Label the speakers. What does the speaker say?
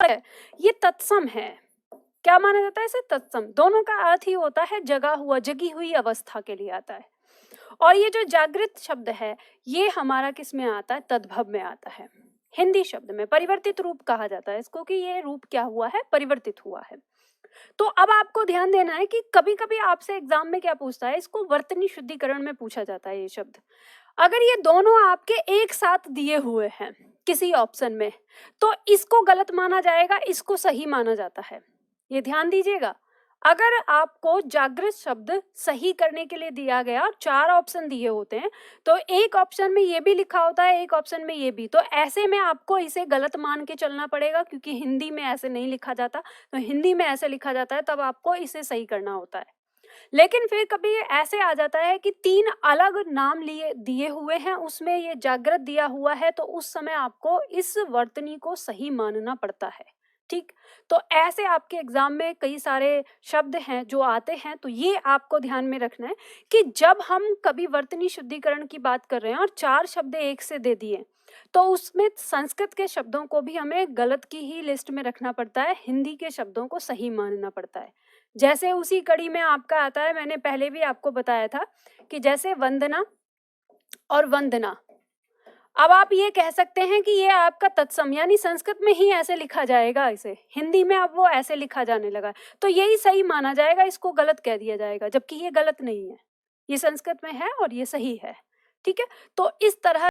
Speaker 1: है, ये तत्सम है। क्या माना जाता है इसे? तत्सम। दोनों का अर्थ ही होता है जगा हुआ, जगी हुई अवस्था के लिए आता है। और ये जो जागृत शब्द है ये हमारा किस में आता है? तद्भव में आता है। हिंदी शब्द में परिवर्तित रूप कहा जाता है इसको, कि ये रूप क्या हुआ है? परिवर्तित हुआ है। तो अब आपको ध्यान देना है कि कभी कभी आपसे एग्जाम में क्या पूछता है, इसको वर्तनी शुद्धिकरण में पूछा जाता है ये शब्द। अगर ये दोनों आपके एक साथ दिए हुए हैं किसी ऑप्शन में, तो इसको गलत माना जाएगा, इसको सही माना जाता है। ये ध्यान दीजिएगा। अगर आपको जागृत शब्द सही करने के लिए दिया गया, 4 ऑप्शन दिए होते हैं, तो एक ऑप्शन में ये भी लिखा होता है, एक ऑप्शन में ये भी, तो ऐसे में आपको इसे गलत मान के चलना पड़ेगा, क्योंकि हिंदी में ऐसे नहीं लिखा जाता। तो हिंदी में ऐसे लिखा जाता है, तब आपको इसे सही करना होता है। लेकिन फिर कभी ऐसे आ जाता है कि 3 अलग नाम लिए दिए हुए हैं, उसमें ये जागृत दिया हुआ है, तो उस समय आपको इस वर्तनी को सही मानना पड़ता है। ठीक, तो ऐसे आपके एग्जाम में कई सारे शब्द हैं जो आते हैं, तो ये आपको ध्यान में रखना है कि जब हम कभी वर्तनी शुद्धिकरण की बात कर रहे हैं और 4 शब्द एक से दे दिए, तो उसमें संस्कृत के शब्दों को भी हमें गलत की ही लिस्ट में रखना पड़ता है, हिंदी के शब्दों को सही मानना पड़ता है। जैसे उसी कड़ी में आपका आता है, मैंने पहले भी आपको बताया था कि जैसे वंदना और वंदना, अब आप ये कह सकते हैं कि ये आपका तत्सम, यानी संस्कृत में ही ऐसे लिखा जाएगा, इसे हिंदी में अब वो ऐसे लिखा जाने लगा, तो यही सही माना जाएगा, इसको गलत कह दिया जाएगा, जबकि ये गलत नहीं है, ये संस्कृत में है और ये सही है। ठीक है, तो इस तरह